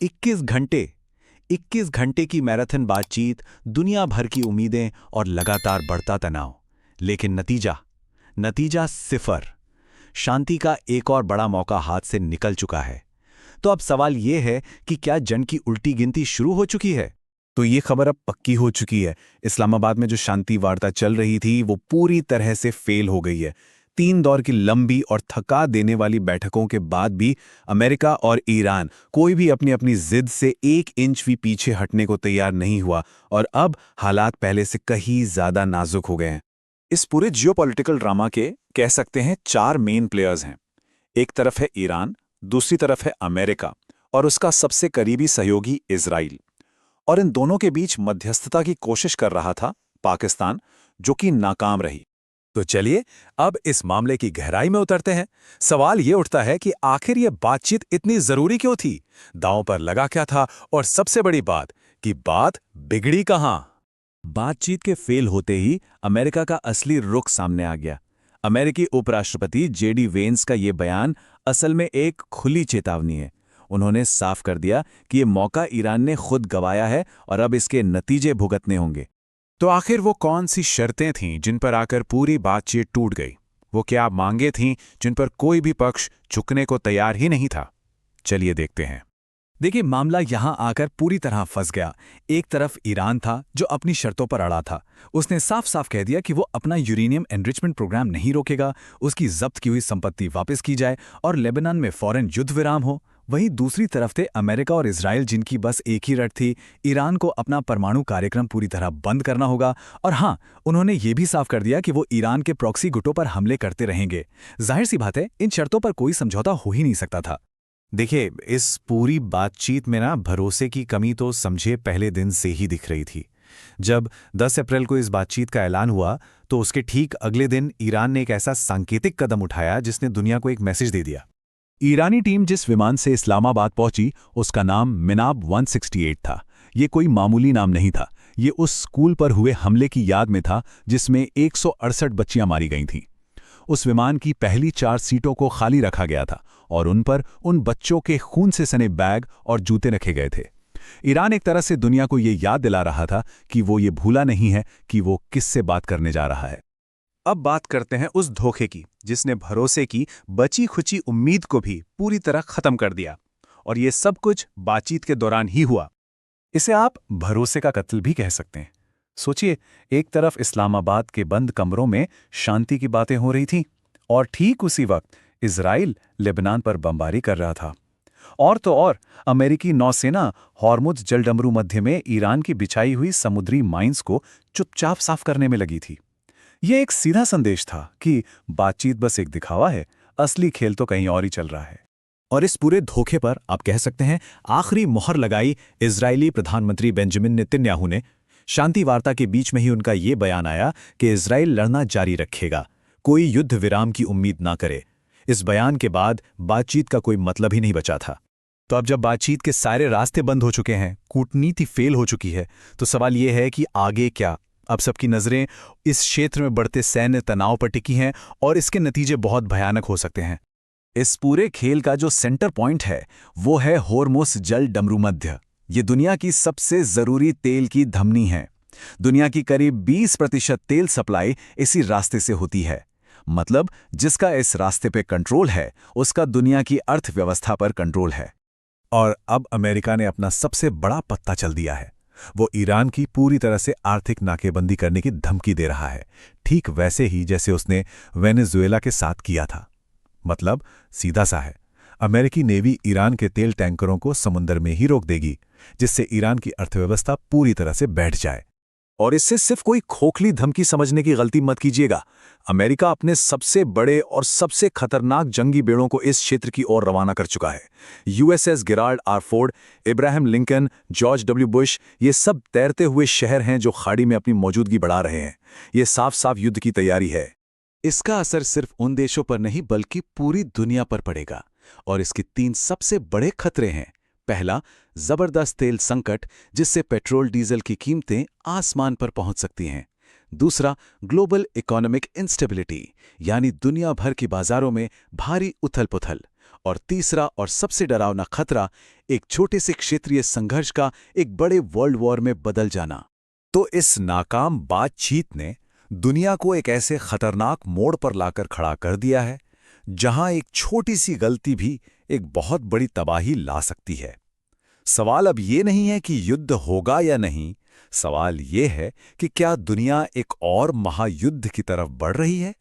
21 घंटे 21 घंटे की मैराथन बातचीत, दुनिया भर की उम्मीदें और लगातार बढ़ता तनाव। लेकिन नतीजा सिफर। शांति का एक और बड़ा मौका हाथ से निकल चुका है। तो अब सवाल यह है कि क्या जंग की उल्टी गिनती शुरू हो चुकी है? तो ये खबर अब पक्की हो चुकी है। इस्लामाबाद में जो शांति वार्ता चल रही थी वो पूरी तरह से फेल हो गई है। 3 दौर की लंबी और थका देने वाली बैठकों के बाद भी अमेरिका और ईरान कोई भी अपनी अपनी जिद से 1 इंच भी पीछे हटने को तैयार नहीं हुआ और अब हालात पहले से कहीं ज्यादा नाजुक हो गए हैं। इस पूरे जियोपॉलिटिकल ड्रामा के कह सकते हैं 4 मेन प्लेयर्स हैं। एक तरफ है ईरान, दूसरी तरफ है अमेरिका और उसका सबसे करीबी सहयोगी इजराइल। और इन दोनों के बीच मध्यस्थता की कोशिश कर रहा था पाकिस्तान, जो कि नाकाम रही। तो चलिए अब इस मामले की गहराई में उतरते हैं। सवाल ये उठता है कि आखिर ये बातचीत इतनी जरूरी क्यों थी, दांव पर लगा क्या था, और सबसे बड़ी बात कि बात बिगड़ी कहां। बातचीत के फेल होते ही अमेरिका का असली रुख सामने आ गया। अमेरिकी उपराष्ट्रपति जेडी वेंस का ये बयान असल में एक खुली चेतावनी है। उन्होंने साफ कर दिया कि ये मौका ईरान ने खुद गंवाया है और अब इसके नतीजे भुगतने होंगे। तो आखिर वो कौन सी शर्तें थीं जिन पर आकर पूरी बातचीत टूट गई? वो क्या मांगे थीं जिन पर कोई भी पक्ष झुकने को तैयार ही नहीं था? चलिए देखते हैं। देखिए, मामला यहां आकर पूरी तरह फंस गया। एक तरफ ईरान था जो अपनी शर्तों पर अड़ा था। उसने साफ साफ कह दिया कि वो अपना यूरेनियम एनरिचमेंट प्रोग्राम नहीं रोकेगा, उसकी जब्त की हुई संपत्ति वापस की जाए और लेबनान में फौरन युद्ध विराम हो। वहीं दूसरी तरफ थे अमेरिका और इजराइल, जिनकी बस एक ही रट थी, ईरान को अपना परमाणु कार्यक्रम पूरी तरह बंद करना होगा। और हाँ, उन्होंने ये भी साफ कर दिया कि वो ईरान के प्रॉक्सी गुटों पर हमले करते रहेंगे। जाहिर सी बात है, इन शर्तों पर कोई समझौता हो ही नहीं सकता था। देखिए, इस पूरी बातचीत में भरोसे की कमी तो समझे पहले दिन से ही दिख रही थी। जब 10 अप्रैल को इस बातचीत का ऐलान हुआ तो उसके ठीक अगले दिन ईरान ने एक ऐसा सांकेतिक कदम उठाया जिसने दुनिया को एक मैसेज दे दिया। ईरानी टीम जिस विमान से इस्लामाबाद पहुंची उसका नाम मिनाब 168 था। ये कोई मामूली नाम नहीं था। ये उस स्कूल पर हुए हमले की याद में था जिसमें 168 बच्चियां मारी गई थीं। उस विमान की पहली 4 सीटों को खाली रखा गया था और उन पर उन बच्चों के खून से सने बैग और जूते रखे गए थे। ईरान एक तरह से दुनिया को ये याद दिला रहा था कि वो ये भूला नहीं है कि वो किससे बात करने जा रहा है। अब बात करते हैं उस धोखे की जिसने भरोसे की बची खुची उम्मीद को भी पूरी तरह खत्म कर दिया। और ये सब कुछ बातचीत के दौरान ही हुआ। इसे आप भरोसे का कत्ल भी कह सकते हैं। सोचिए, एक तरफ इस्लामाबाद के बंद कमरों में शांति की बातें हो रही थीं और ठीक उसी वक्त इजराइल लेबनान पर बमबारी कर रहा था। और तो और अमेरिकी नौसेना हॉर्मुज जलडमरू मध्य में ईरान की बिछाई हुई समुद्री माइंस को चुपचाप साफ करने में लगी थी। यह एक सीधा संदेश था कि बातचीत बस एक दिखावा है, असली खेल तो कहीं और ही चल रहा है। और इस पूरे धोखे पर आप कह सकते हैं आखिरी मोहर लगाई इजरायली प्रधानमंत्री बेंजामिन नेतन्याहू ने। शांति वार्ता के बीच में ही उनका ये बयान आया कि इजराइल लड़ना जारी रखेगा, कोई युद्ध विराम की उम्मीद ना करे। इस बयान के बाद बातचीत का कोई मतलब ही नहीं बचा था। तो अब जब बातचीत के सारे रास्ते बंद हो चुके हैं, कूटनीति फेल हो चुकी है, तो सवाल यह है कि आगे क्या? अब सबकी नजरें इस क्षेत्र में बढ़ते सैन्य तनाव पर टिकी हैं और इसके नतीजे बहुत भयानक हो सकते हैं। इस पूरे खेल का जो सेंटर पॉइंट है वो है होर्मुज जल डमरू मध्य। ये दुनिया की सबसे जरूरी तेल की धमनी है। दुनिया की करीब 20% तेल सप्लाई इसी रास्ते से होती है। मतलब जिसका इस रास्ते पे कंट्रोल है उसका दुनिया की अर्थव्यवस्था पर कंट्रोल है। और अब अमेरिका ने अपना सबसे बड़ा पत्ता चल दिया है। वो ईरान की पूरी तरह से आर्थिक नाकेबंदी करने की धमकी दे रहा है, ठीक वैसे ही जैसे उसने वेनेजुएला के साथ किया था। मतलब सीधा सा है, अमेरिकी नेवी ईरान के तेल टैंकरों को समुद्र में ही रोक देगी, जिससे ईरान की अर्थव्यवस्था पूरी तरह से बैठ जाए। और इससे सिर्फ कोई खोखली धमकी समझने की गलती मत कीजिएगा। अमेरिका अपने सबसे बड़े और सबसे खतरनाक जंगी बेड़ों को इस क्षेत्र की ओर रवाना कर चुका है। USS Gerald R Ford, Ibrahim Lincoln, George W Bush, ये सब तैरते हुए शहर हैं जो खाड़ी में अपनी मौजूदगी बढ़ा रहे हैं। ये साफ साफ युद्ध की तैयारी है। इसका असर सिर्फ उन देशों पर नहीं बल्कि पूरी दुनिया पर पड़ेगा। और इसके 3 सबसे बड़े खतरे हैं। पहला, जबरदस्त तेल संकट जिससे पेट्रोल डीजल की कीमतें आसमान पर पहुंच सकती हैं। दूसरा, ग्लोबल इकोनॉमिक इंस्टेबिलिटी, यानी दुनिया भर की बाजारों में भारी उथल-पुथल। और तीसरा और सबसे डरावना खतरा, एक छोटे से क्षेत्रीय संघर्ष का एक बड़े वर्ल्ड वॉर में बदल जाना। तो इस नाकाम बातचीत ने दुनिया को एक ऐसे खतरनाक मोड़ पर लाकर खड़ा कर दिया है जहां एक छोटी सी गलती भी एक बहुत बड़ी तबाही ला सकती है। सवाल अब ये नहीं है कि युद्ध होगा या नहीं, सवाल ये है कि क्या दुनिया एक और महायुद्ध की तरफ बढ़ रही है।